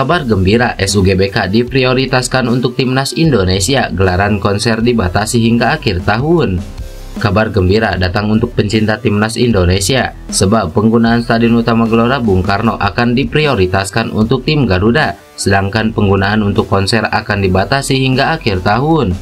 Kabar gembira, SUGBK diprioritaskan untuk timnas Indonesia, gelaran konser dibatasi hingga akhir tahun. Kabar gembira datang untuk pencinta timnas Indonesia, sebab penggunaan Stadion Utama Gelora Bung Karno akan diprioritaskan untuk tim Garuda, sedangkan penggunaan untuk konser akan dibatasi hingga akhir tahun.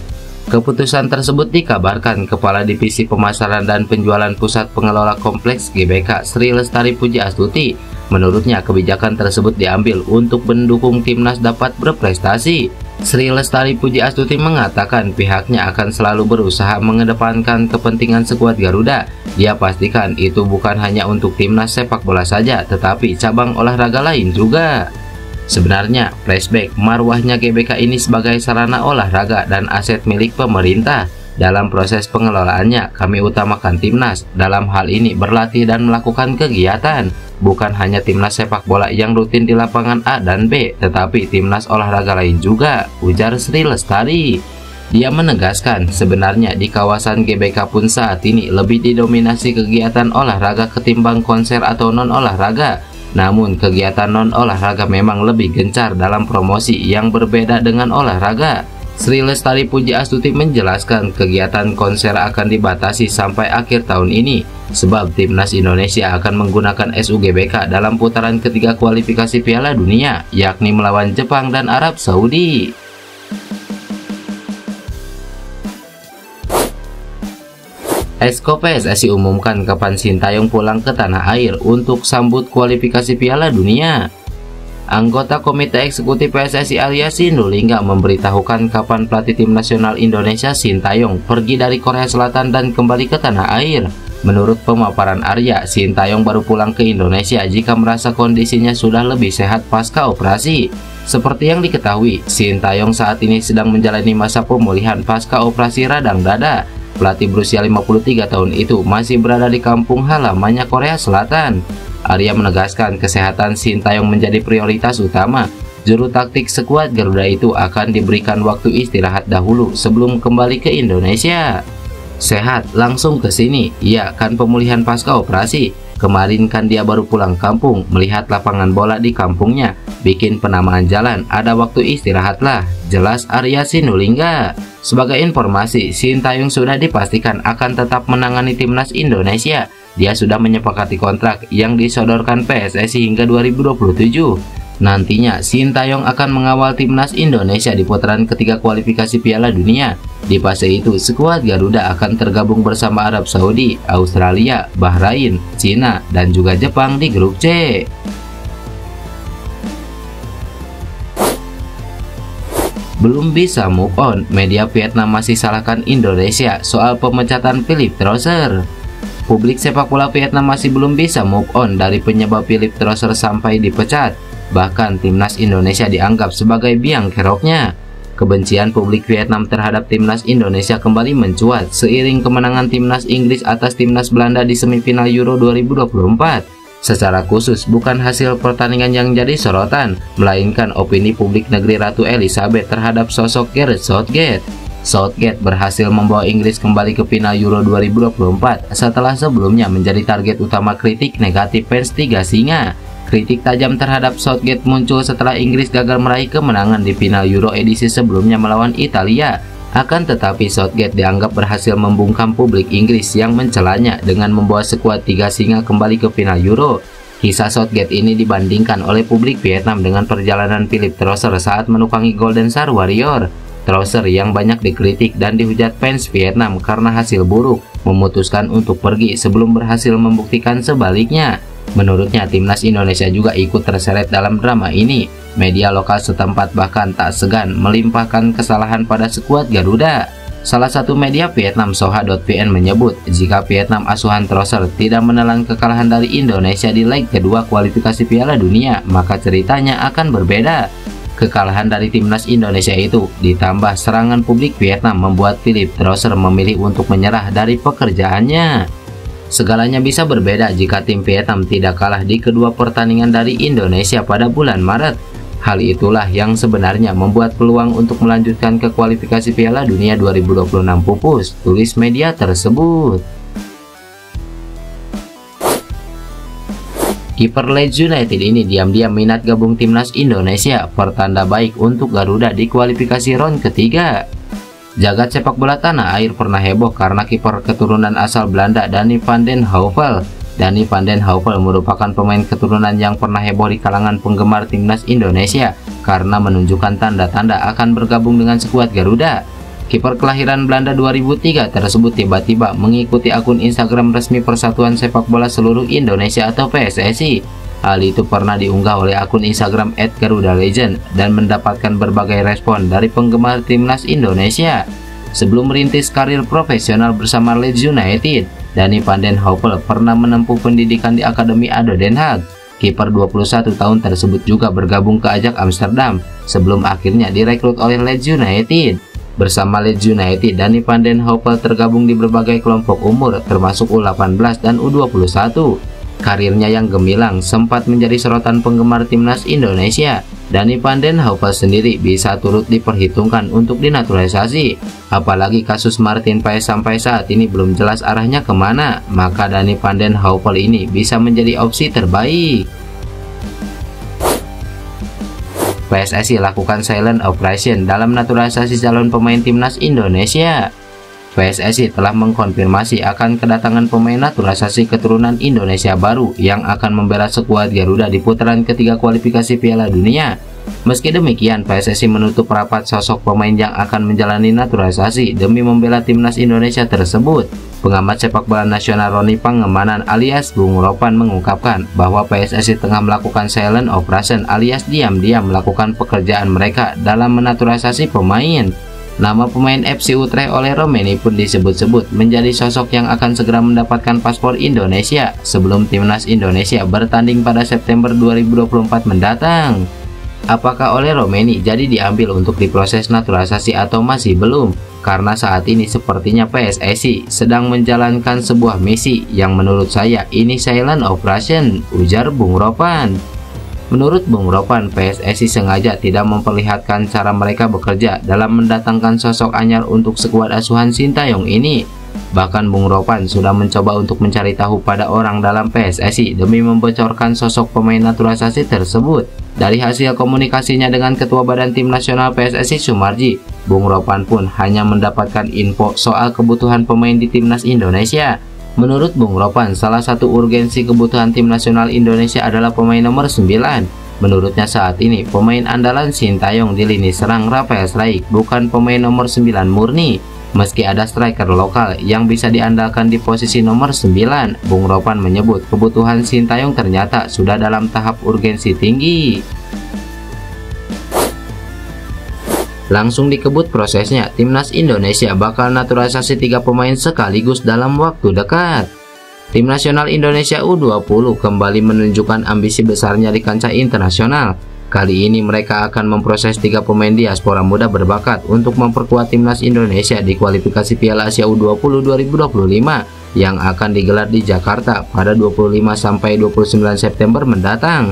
Keputusan tersebut dikabarkan Kepala Divisi Pemasaran dan Penjualan Pusat Pengelola Kompleks GBK Sri Lestari Puji Astuti. Menurutnya kebijakan tersebut diambil untuk mendukung timnas dapat berprestasi. Sri Lestari Puji Astuti mengatakan pihaknya akan selalu berusaha mengedepankan kepentingan skuad Garuda. Dia pastikan itu bukan hanya untuk timnas sepak bola saja, tetapi cabang olahraga lain juga. Sebenarnya, flashback marwahnya GBK ini sebagai sarana olahraga dan aset milik pemerintah. Dalam proses pengelolaannya, kami utamakan timnas. Dalam hal ini berlatih dan melakukan kegiatan. Bukan hanya timnas sepak bola yang rutin di lapangan A dan B, tetapi timnas olahraga lain juga, ujar Sri Lestari. Dia menegaskan sebenarnya di kawasan GBK pun saat ini lebih didominasi kegiatan olahraga ketimbang konser atau non-olahraga. Namun kegiatan non-olahraga memang lebih gencar dalam promosi yang berbeda dengan olahraga. Sri Lestari Puji Astuti menjelaskan kegiatan konser akan dibatasi sampai akhir tahun ini, sebab timnas Indonesia akan menggunakan SUGBK dalam putaran ketiga kualifikasi Piala Dunia, yakni melawan Jepang dan Arab Saudi. Exco PSSI umumkan kapan Sintayong pulang ke tanah air untuk sambut kualifikasi Piala Dunia. Anggota Komite Eksekutif PSSI Arya Sinulinga memberitahukan kapan pelatih tim nasional Indonesia Sintayong pergi dari Korea Selatan dan kembali ke tanah air. Menurut pemaparan Arya, Sintayong baru pulang ke Indonesia jika merasa kondisinya sudah lebih sehat pasca operasi. Seperti yang diketahui, Sintayong saat ini sedang menjalani masa pemulihan pasca operasi radang dada. Pelatih berusia 53 tahun itu masih berada di kampung halamannya Korea Selatan. Arya menegaskan kesehatan Sintayong menjadi prioritas utama. Juru taktik skuad Garuda itu akan diberikan waktu istirahat dahulu sebelum kembali ke Indonesia. Sehat, langsung ke sini. Iya, kan pemulihan pasca operasi. Kemarin kan dia baru pulang kampung, melihat lapangan bola di kampungnya, bikin penamaan jalan, ada waktu istirahat lah, jelas Arya Sinulinga. Sebagai informasi, Sintayong sudah dipastikan akan tetap menangani timnas Indonesia. Dia sudah menyepakati kontrak yang disodorkan PSSI hingga 2027. Nantinya, Sintayong akan mengawal timnas Indonesia di putaran ketiga kualifikasi Piala Dunia. Di fase itu, skuad Garuda akan tergabung bersama Arab Saudi, Australia, Bahrain, Cina, dan juga Jepang di grup C. Belum bisa move on, media Vietnam masih salahkan Indonesia soal pemecatan Philippe Trosser. Publik sepak bola Vietnam masih belum bisa move on dari penyebab Philippe Trosser sampai dipecat. Bahkan timnas Indonesia dianggap sebagai biang keroknya. Kebencian publik Vietnam terhadap timnas Indonesia kembali mencuat seiring kemenangan timnas Inggris atas timnas Belanda di semifinal Euro 2024. Secara khusus bukan hasil pertandingan yang jadi sorotan, melainkan opini publik negeri Ratu Elizabeth terhadap sosok Gareth Southgate. Southgate berhasil membawa Inggris kembali ke final Euro 2024 setelah sebelumnya menjadi target utama kritik negatif fans Tiga Singa. Kritik tajam terhadap Southgate muncul setelah Inggris gagal meraih kemenangan di final Euro edisi sebelumnya melawan Italia. Akan tetapi Southgate dianggap berhasil membungkam publik Inggris yang mencelanya dengan membawa skuad Tiga Singa kembali ke final Euro. Kisah Southgate ini dibandingkan oleh publik Vietnam dengan perjalanan Philippe Trosser saat menukangi Golden Star Warrior. Trosser yang banyak dikritik dan dihujat fans Vietnam karena hasil buruk, memutuskan untuk pergi sebelum berhasil membuktikan sebaliknya. Menurutnya, timnas Indonesia juga ikut terseret dalam drama ini. Media lokal setempat bahkan tak segan melimpahkan kesalahan pada skuad Garuda. Salah satu media Vietnam, Soha.vn, menyebut jika Vietnam asuhan Trosser tidak menelan kekalahan dari Indonesia di leg kedua kualifikasi Piala Dunia, maka ceritanya akan berbeda. Kekalahan dari timnas Indonesia itu ditambah serangan publik Vietnam membuat Philippe Trosser memilih untuk menyerah dari pekerjaannya. Segalanya bisa berbeda jika tim Vietnam tidak kalah di kedua pertandingan dari Indonesia pada bulan Maret. Hal itulah yang sebenarnya membuat peluang untuk melanjutkan ke kualifikasi Piala Dunia 2026 pupus, tulis media tersebut. Kiper Leeds United ini diam-diam minat gabung timnas Indonesia, pertanda baik untuk Garuda di kualifikasi round ketiga. Jagat sepak bola tanah air pernah heboh karena kiper keturunan asal Belanda Danny van den Heuvel. Danny van den Heuvel merupakan pemain keturunan yang pernah heboh di kalangan penggemar timnas Indonesia karena menunjukkan tanda-tanda akan bergabung dengan skuad Garuda. Kiper kelahiran Belanda 2003 tersebut tiba-tiba mengikuti akun Instagram resmi Persatuan Sepak Bola Seluruh Indonesia atau PSSI. Hal itu pernah diunggah oleh akun Instagram @GarudaLegend dan mendapatkan berbagai respon dari penggemar timnas Indonesia. Sebelum merintis karir profesional bersama Leeds United, Danny van den Heuvel pernah menempuh pendidikan di Akademi ADO Den Haag. Kiper 21 tahun tersebut juga bergabung ke Ajax Amsterdam sebelum akhirnya direkrut oleh Leeds United. Bersama Leeds United, Danny van den Heuvel tergabung di berbagai kelompok umur termasuk U18 dan U21. Karirnya yang gemilang sempat menjadi sorotan penggemar timnas Indonesia. Danny van den Heuvel sendiri bisa turut diperhitungkan untuk dinaturalisasi. Apalagi kasus Martin Paes sampai saat ini belum jelas arahnya kemana, maka Danny van den Heuvel ini bisa menjadi opsi terbaik. PSSI lakukan silent operation dalam naturalisasi calon pemain timnas Indonesia. PSSI telah mengkonfirmasi akan kedatangan pemain naturalisasi keturunan Indonesia baru yang akan membela skuad Garuda di putaran ketiga kualifikasi Piala Dunia. Meski demikian, PSSI menutup rapat sosok pemain yang akan menjalani naturalisasi demi membela timnas Indonesia tersebut. Pengamat sepak bola nasional Roni Pangemanan alias Bung Ropan mengungkapkan bahwa PSSI tengah melakukan silent operation alias diam-diam melakukan pekerjaan mereka dalam menaturalisasi pemain. Nama pemain FC Utrecht oleh Romeni pun disebut-sebut menjadi sosok yang akan segera mendapatkan paspor Indonesia sebelum timnas Indonesia bertanding pada September 2024 mendatang. Apakah oleh Romeni jadi diambil untuk diproses naturalisasi atau masih belum? Karena saat ini sepertinya PSSI sedang menjalankan sebuah misi yang menurut saya ini silent operation, ujar Bung Ropan. Menurut Bung Ropan, PSSI sengaja tidak memperlihatkan cara mereka bekerja dalam mendatangkan sosok anyar untuk skuad asuhan Sintayong ini. Bahkan Bung Ropan sudah mencoba untuk mencari tahu pada orang dalam PSSI demi membocorkan sosok pemain naturalisasi tersebut. Dari hasil komunikasinya dengan Ketua Badan Tim Nasional PSSI Sumarji, Bung Ropan pun hanya mendapatkan info soal kebutuhan pemain di timnas Indonesia. Menurut Bung Ropan, salah satu urgensi kebutuhan tim nasional Indonesia adalah pemain nomor 9. Menurutnya saat ini, pemain andalan Sintayong di lini serang Rafael Struijk bukan pemain nomor 9 murni. Meski ada striker lokal yang bisa diandalkan di posisi nomor 9, Bung Ropan menyebut kebutuhan Sintayong ternyata sudah dalam tahap urgensi tinggi. Langsung dikebut prosesnya, timnas Indonesia bakal naturalisasi 3 pemain sekaligus dalam waktu dekat. Tim nasional Indonesia U20 kembali menunjukkan ambisi besarnya di kancah internasional. Kali ini mereka akan memproses 3 pemain diaspora muda berbakat untuk memperkuat timnas Indonesia di kualifikasi Piala Asia U20 2025 yang akan digelar di Jakarta pada 25–29 September mendatang.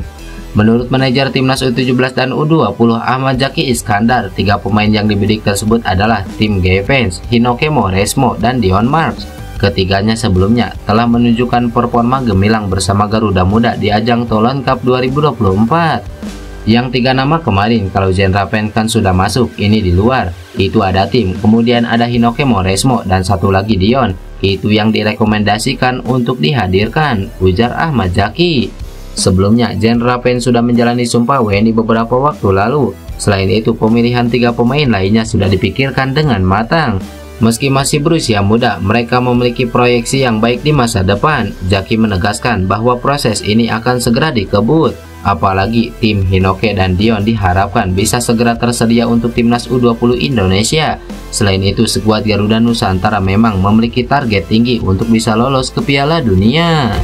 Menurut manajer timnas U17 dan U20 Ahmad Zaki Iskandar, 3 pemain yang dibidik tersebut adalah Tim Gevens, Hinoke Moresmo, dan Dion Marks. Ketiganya sebelumnya telah menunjukkan performa gemilang bersama Garuda Muda di ajang Toulon Cup 2024. Yang 3 nama kemarin, kalau Jean Rapin kan sudah masuk, ini di luar. Itu ada Tim, kemudian ada Hinoke Moresmo, dan satu lagi Dion. Itu yang direkomendasikan untuk dihadirkan, ujar Ahmad Zaki. Sebelumnya, Jean Rapin sudah menjalani sumpah WNI beberapa waktu lalu. Selain itu, pemilihan 3 pemain lainnya sudah dipikirkan dengan matang. Meski masih berusia muda, mereka memiliki proyeksi yang baik di masa depan. Zaki menegaskan bahwa proses ini akan segera dikebut. Apalagi tim Hinoke dan Dion diharapkan bisa segera tersedia untuk timnas U20 Indonesia. Selain itu, skuad Garuda Nusantara memang memiliki target tinggi untuk bisa lolos ke Piala Dunia.